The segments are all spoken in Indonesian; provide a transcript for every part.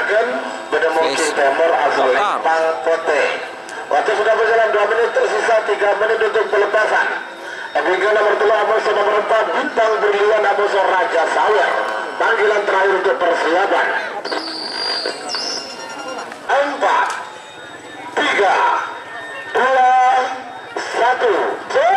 teranakan pada mungkin Timur asal Lempang Pote. Waktu sudah berjalan 2 menit, tersisa 3 menit untuk pelepasan. Abingga nomor 2 Amoso, nomor 4 Bintang Berlian Amoso Raja Sawer. Panggilan terakhir untuk persiapan. 4, 3, 2, 1, go!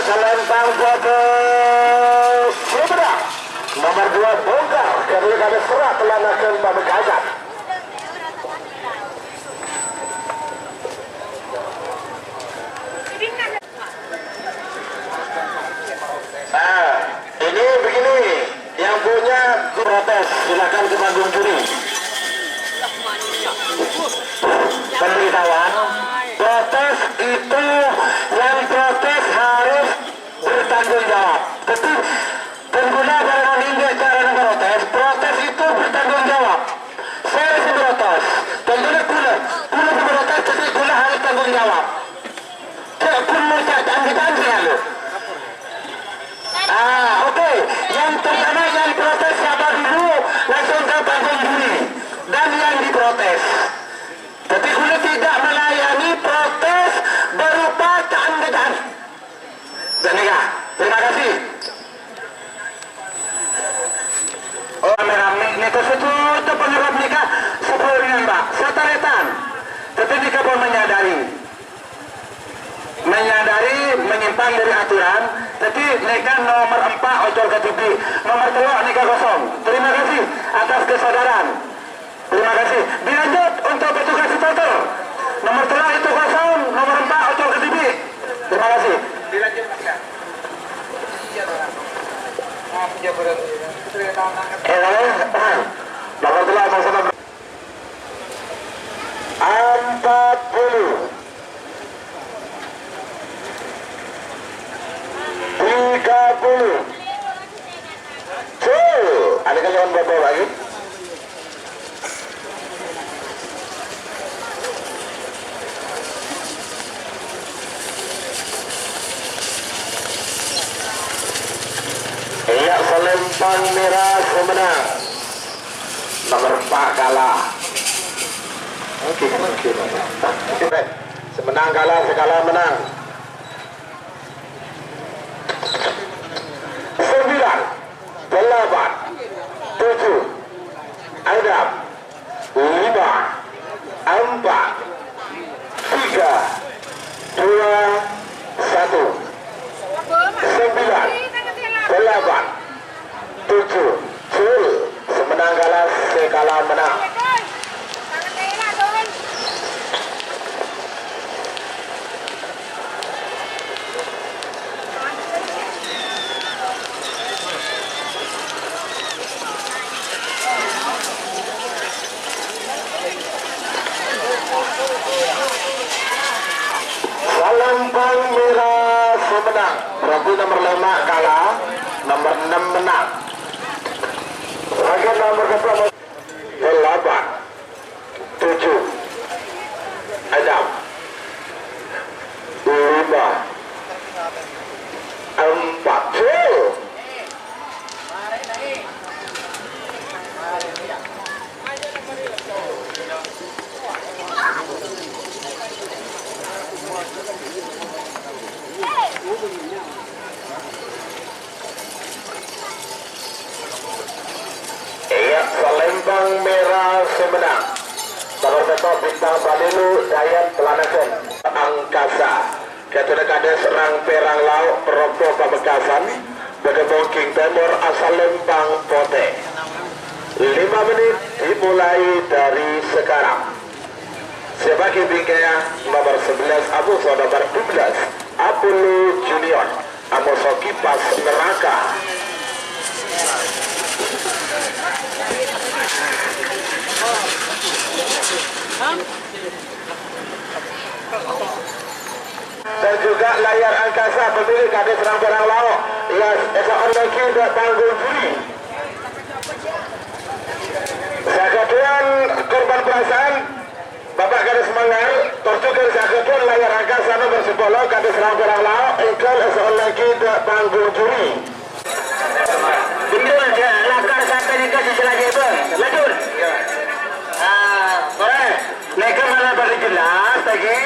Selempang foto Sumedang nomor 2 bongkar kemudian kami serah telanakan Pamekasan. Ini begini, yang punya protes silakan ke panggung juri. Pemberitahuan protes itu yang protes harus bertanggung jawab. Ketik pengguna barang hingga cara protes, protes itu bertanggung jawab. Saya harus protes, tentunya guna protes, jadi guna harus tanggung jawab. Tidak pun mencatat kita lo. Oke. Yang pertama yang protes siapa dulu langsung ke panggung juri dan yang diprotes. Tapi guna tidak melayani protes berupa keanggotaan. Terima kasih. Rame-rame nikah setuju penyebab nikah 10 ringan Mbak. Sataretan. Tapi nikah pun menyadari menyimpang dari aturan. Tapi nikah nomor 4 ojol KTP, nomor 3 nikah kosong. Terima kasih atas kesadaran. Terima kasih. Dilanjut untuk petugas supporter. Nomor 3 itu kosong, nomor 4 ojol KTP. Terima kasih. Dilanjut ya. Nomor 3 sama 40 30 ada kalian berapa lagi? Iya, Selempang Merah Sumedang nomor 4 kalah. Oke. Semenang kalah, sekala menang. 9, 8, 7, 6, 5, 4, 3, 2, 1. 9, 8, 7, semenang kalah, sekala menang. Selempang Merah Sumedang berarti nomor 5 kalah, nomor 6 menang. Bagian nomor 8, 7, 6, 5, 4. Iya, Selempang Merah Sumedang nomor 1 Bintang Badelu Dayat Pelanakan Angkasa Ketua Kades Rang Perang Laut Peropo Pamekasan Bedebongking Timur asal Lempang Pote. 5 menit dimulai dari sekarang. Sebagai bingkaya nomor 11 Amoso, nomor 12 Apollo Junior Amoso Kipas Neraka. Dan juga layar angkasa pemilik Kades Rang Perang Laut. Yes, esok lagi udah tanggung juri. kerjakan layar angkasa nomor 10 kata serang perang laut ikal seolah lagi panggung juri. Betul je, lakar sampai ni kasih selagi bang. Lanjut. Boleh. Mereka malah balik jelas lagi.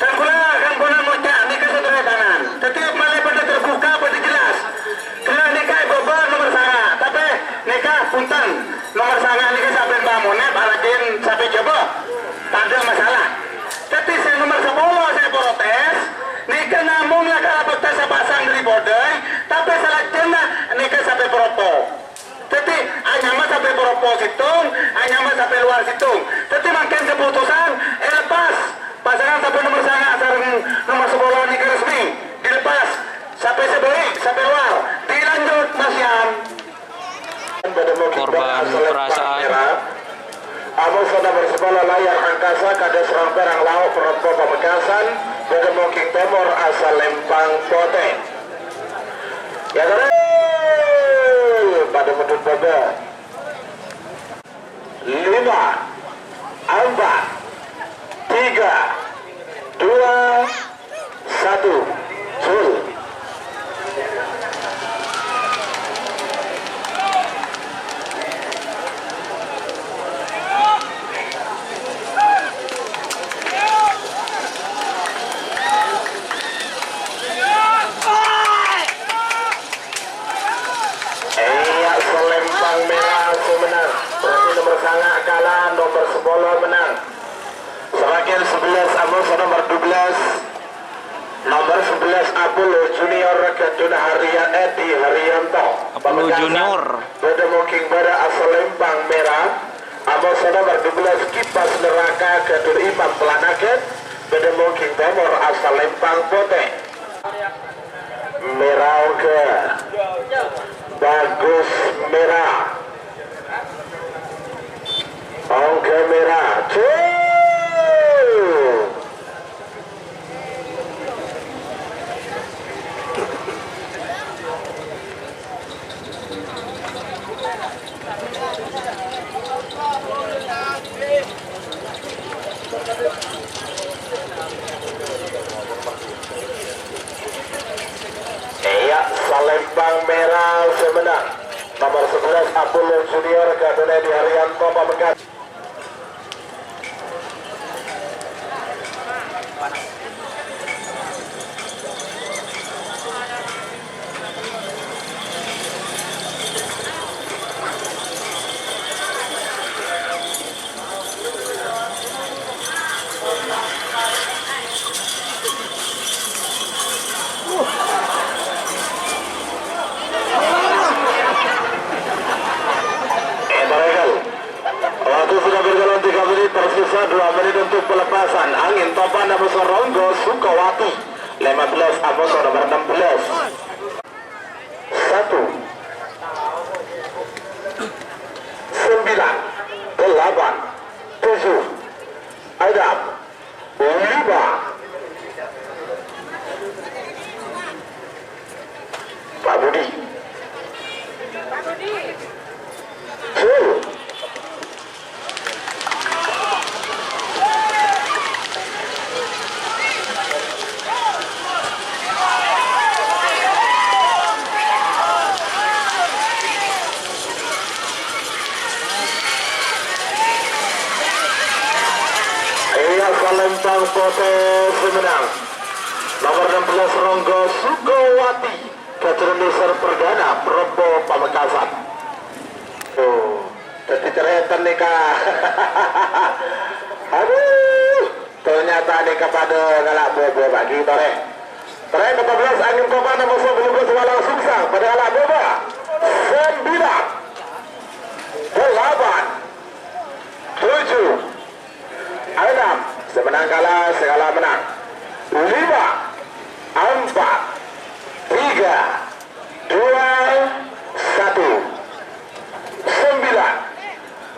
Kan guna muncak ni kasih tangan. Setiap malah pada terbuka pada jelas. Kerana nikah beban nomor sangat. Tapi nikah punten nomor sangat ni sampai bangunnya balakin sampai coba. Tak ada masalah. Tapi saya nomor 10 saya protes. Nikah namun lah kalau betul saya pasang dari bodai. Tapi salah jenah nikah sampai propo. Jadi hanya mas sampai propo situng, hanya mas sampai luar situng. Jadi makin keputusan lepas pasangan sampai nomor sangat sarang nomor 10 nikah resmi dilepas sampai sebaik sampai luar dilanjut Mas Yan. Korban perasaan. Amos nomor 10 layar angkasa kades serang perang laut perempo Pamekasan Bedemoking Timur asal Lempang Pote. Ya kan? Pada medut boga 5 4 3 2 1 sul. Selempang merah menang. Berarti nomor sangat kalah, nomor 10 menang. Sebagian 11 Amos nomor 12. Nomor 11 Apollo Junior Keduna Harian Edi Haryanto. Apollo Junior. Bedemoking pada asal Lempang merah. Amos nomor 12 Kipas Neraka Keduna Imam Pelanaket. Bedemoking Timur asal Lempang Pote. Merah ke bagus merah. Angka merah. Iya, Salempang merah semenang. Nomor 11 Apollo Junior Kadone di Haryanto Pamekasan. Waktu sudah berjalan 3 menit, tersisa 2 menit untuk pelepasan. Angin topan Amos Ronggo Sukawati 15 Amos nomor 16 1 9 8 7 Adam 5 Pak Budi 10. Lempang Pote menang. Nomor 16 Ronggo Sukawati Kecerdasan Perdana Propo Pamekasan. Oh, jadi ternyata nikah. Aduh, ternyata nikah pada galak bobo bagi tore. Terakhir 14 angin topan nomor 11 Walang Sungsang pada galak bobo 9 8 7 6 semenang kalah segala menang 5 4 3 2 1 9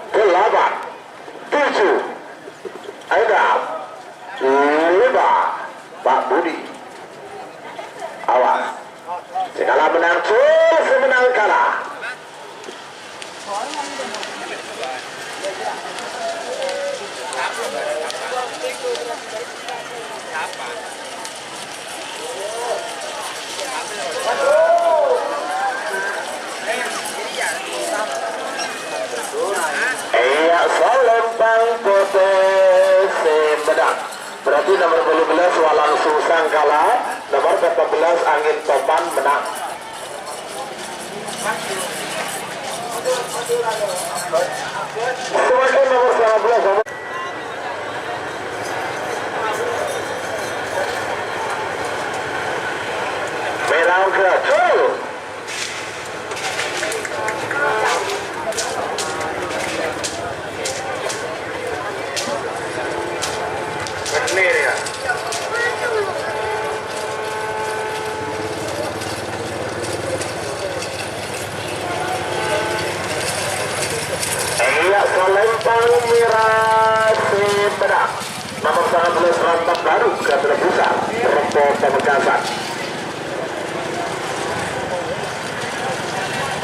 8 7 6 5 Pak Budi awas segala menang semenang Berarti nomor 12 Walang Susang kalah, nomor 14 Angin Topan menang. Semakin nomor 19 Merah Gacul. Ini ya. Selempang Merah Semedak. Nomor 19 Rantap Baru Gatra Pusat Rempo Pamekasan.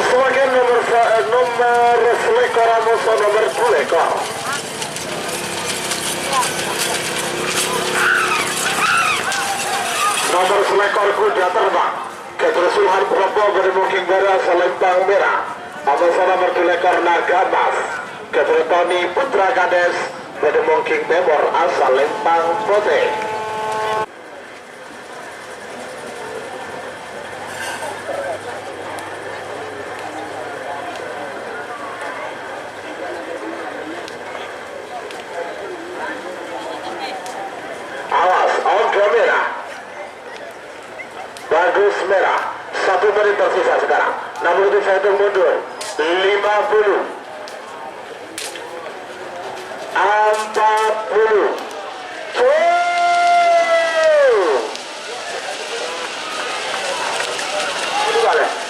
Sebagai nomor selekor Amuso nomor 2 ekor. Nomor selekor kuda terbang keterusuhan Propo Bermuking Bara Selempang Merah. Amuso nomor 2 ekor Naga Mas Keterutoni Putra Kades Bermuking Timur asal Lempang Putih. Awas, Oga Merah Bagus Merah. 1 menit tersisa sekarang. Namun itu saya hitung mundur 50 40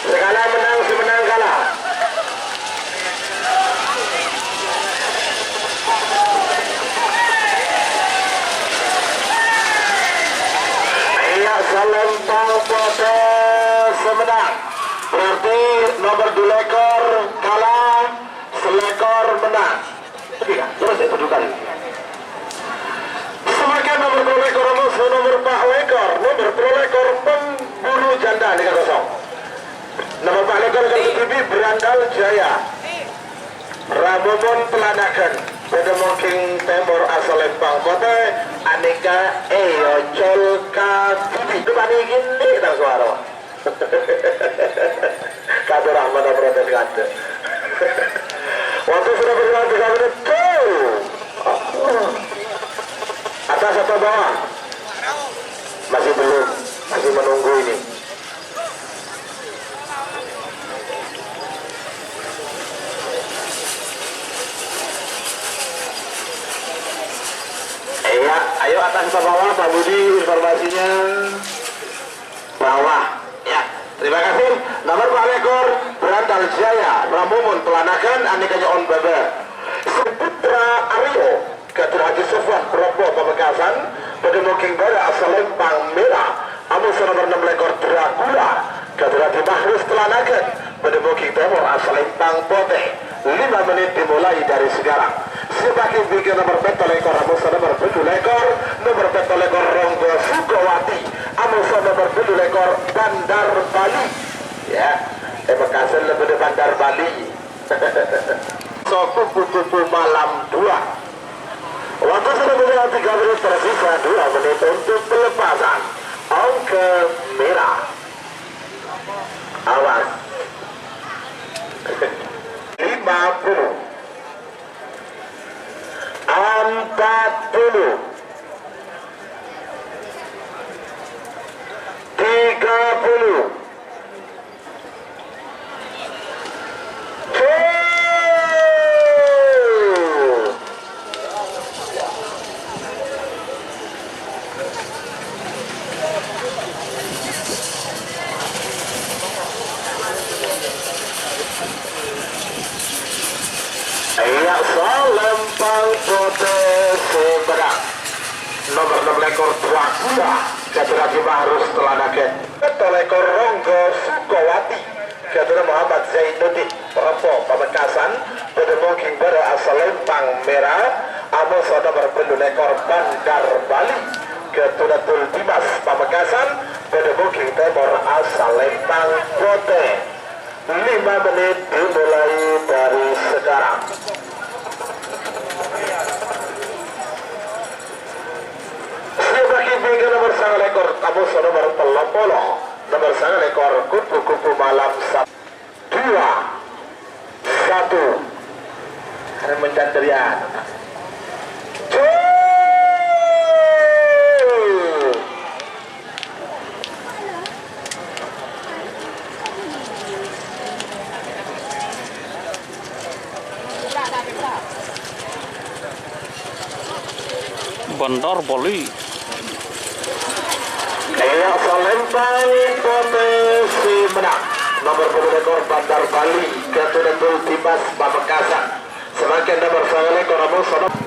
segala menang si menang kalah. Iya Selempang Putih semenang. Berarti nomor 2 ekor kalah, selekor menang. Terus itu juga. Semakin nomor 2 ekor musuh nomor 4 ekor, nomor 2 ekor pemburu janda di kosong. Nomor 4 ekor KTB Berandal Jaya. Ramumon Pelanakan Bedemoking Timur asal Lempang Putih Aneka Eyocol KTB. Depan ini kita suara. Kata Rahman dan protes kata. Waktu sudah berjalan 3 menit. Atas atau bawah? Masih belum, masih menunggu ini. Iya, ayo atas atau bawah, Pak Budi informasinya. Bawah, ya. Terima kasih. Nomor 4 ekor Berandal Jaya, Ramumun Pelanakan, Aneka On Bebe. Putra Aryo, Gatur Haji Sofwan, Propo Pamekasan, Bedemoking Bara asal Lempang Merah. Amuso nomor 6 ekor Dracula, Gatur Haji Mahrus Pelanakan, Bedemoking Timur asal Lempang Putih. 5 menit dimulai dari sekarang. Sebagai bikin nomor betul ekor Amuso nomor 7 ekor, nomor betul ekor Ronggo Sukowati, Amuso nomor 7 ekor Bandar Bali. Ya, Pamekasan lebih dari Bandar Bali. Kupu-kupu malam 2. Waktu sudah berjalan 3 menit tersisa 2 menit untuk pelepasan Angka Merah. Awas 50 40 30 Iya, Selempang Putih Semedak. Nomor 6 ekor Dracula, Gatur Haji Mahrus Telanaken. Betul ekor Ronggo Sukowati, Gatur Muhammad Zainuddin, Propo Pamekasan, Bedemoking Bara asal Lempang Merah. Amuso nomor 7 ekor Bandar Bali, Gatur Dimas Pamekasan, Bedemoking Timur asal Lempang Putih. 5 menit dimulai dari sekarang. Ramos nomor 30 nomor 9 ekor kupu-kupu malam 2-1 karena mencandrian Bandar Bali. Kayak selempang potensi menang nomor 10 ekor Bandar Bali Ketunan Timas Pamekasan semakin nomor 9 ekor Ramos nomor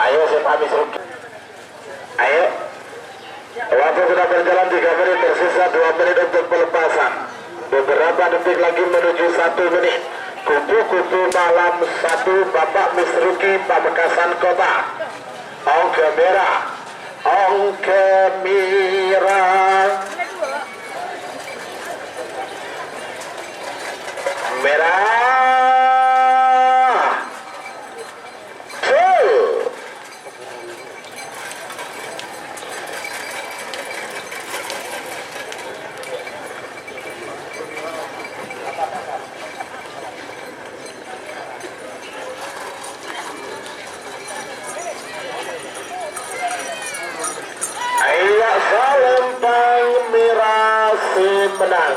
ayo siapa Misruki ayo waktu sudah berjalan 3 menit tersisa 2 menit untuk pelepasan beberapa detik lagi menuju 1 menit kupu-kupu malam 1 Bapak Misruki Pamekasan Kota ongke merah selempang merah si menang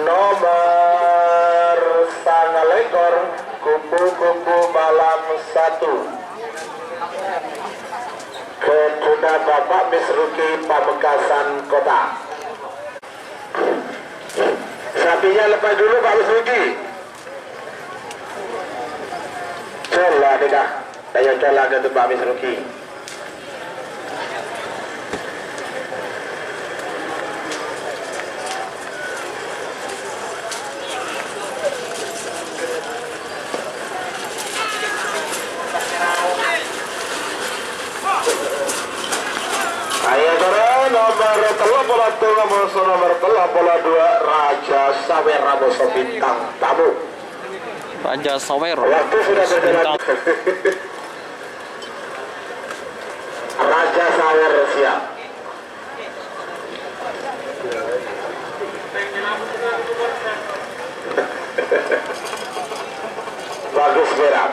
nomor 9 ekor kupu-kupu malam 1 Ketuna Bapak Misruki Pamekasan Kota. Sapinya lepas dulu Pak Misruki. Cola tidak, saya cola ke Pak Misruki. Nomor 32 Raja Sawer Ramos bintang tamu. Raja Sawer. Waktu sudah berjalan. Raja Sawer siap. Bagus merah.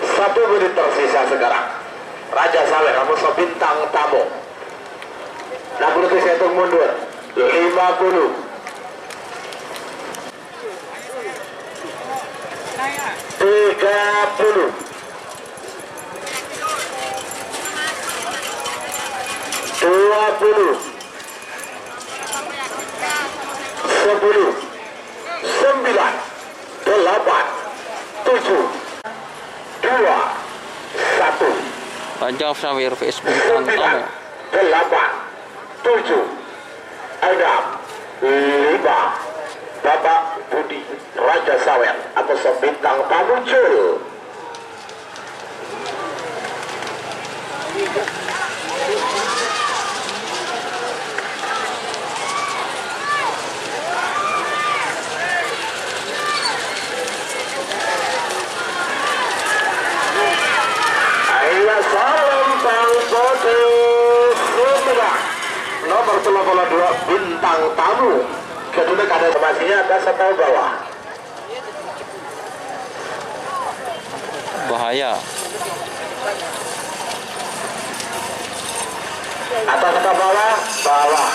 1 menit tersisa sekarang. Raja Sawer Ramos bintang tamu. 60 detik saya hitung mundur 50 20 10 9 8 7 2 1 Raja Sawer vs bintang tamu. 8 7 6 5 Bapak Budi Raja Sawer atau bintang tamu muncul. Ayo salam Bang Bodi nomor 32 bintang tamu. Kedua ada informasinya atas atau bawah. Bahaya. Atas atau bawah? Bawah.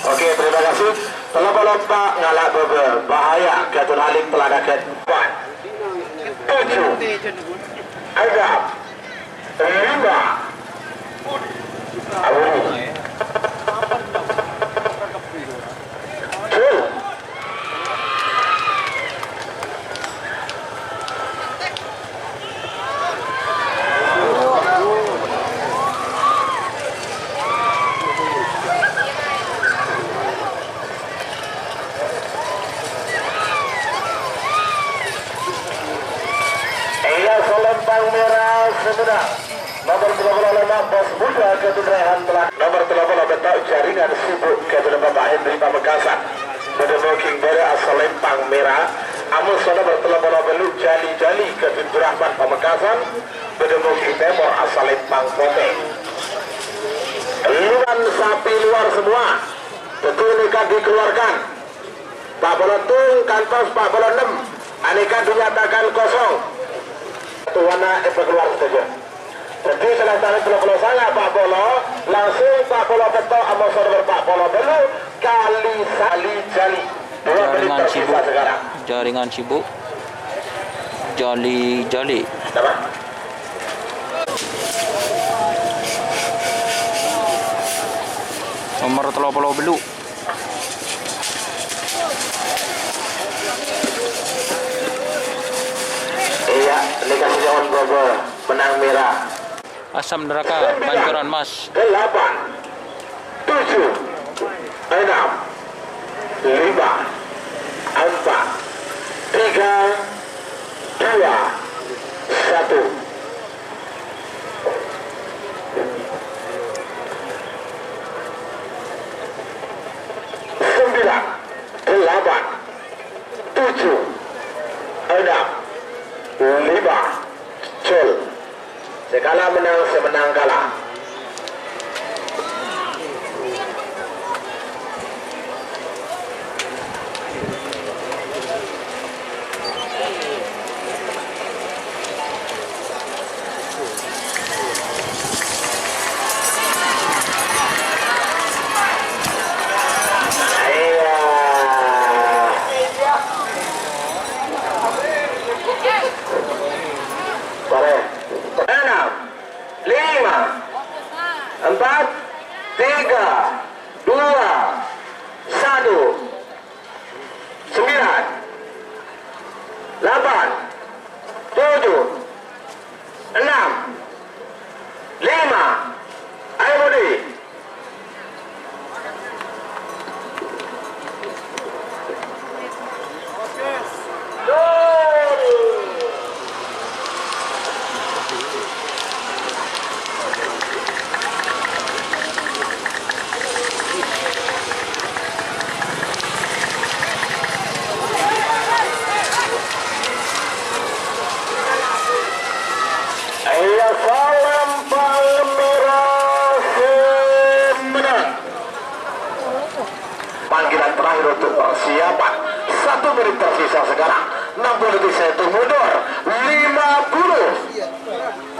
Oke, terima kasih. Telah lompat ngalak beber. Bahaya. Ketun alik peladakan 4 7 Agam 5 Awuri Semarang. Nomor 35 Bos Muda Ketugrahan telah nomor 30 Betok Jaringan Sibuk kepada Bapak Hendri Pamekasan. Berdemo King Bore asal Lempang Merah. Amun nomor 30 Belu Jali ke Pintu Rahmat Pamekasan. Berdemo King Temor asal Lempang Poteng. Luan sapi luar semua. Tentu ini kan dikeluarkan. Pak Bola Tung kantos Pak Bola 6. Aneka dinyatakan kosong. Satu warna keluar saja. Jadi setelah tadi Pulau saya Pak Bolo, langsung Pak Bolo Betok sama saudara Pak Bolo Belu kali jali. Dua menit tersisa sekarang. Jaringan sibuk. Jali. Dapat. Nomor 30 Belu. Iya, ini kasih on gogo benang merah. Asam Neraka Pancoran Mas. 8 7 6 5 4 3 2 1. Sekala menang semenang kalah. Panggilan terakhir untuk persiapan. 1 menit tersisa sekarang. 60 detik saya mundur. 50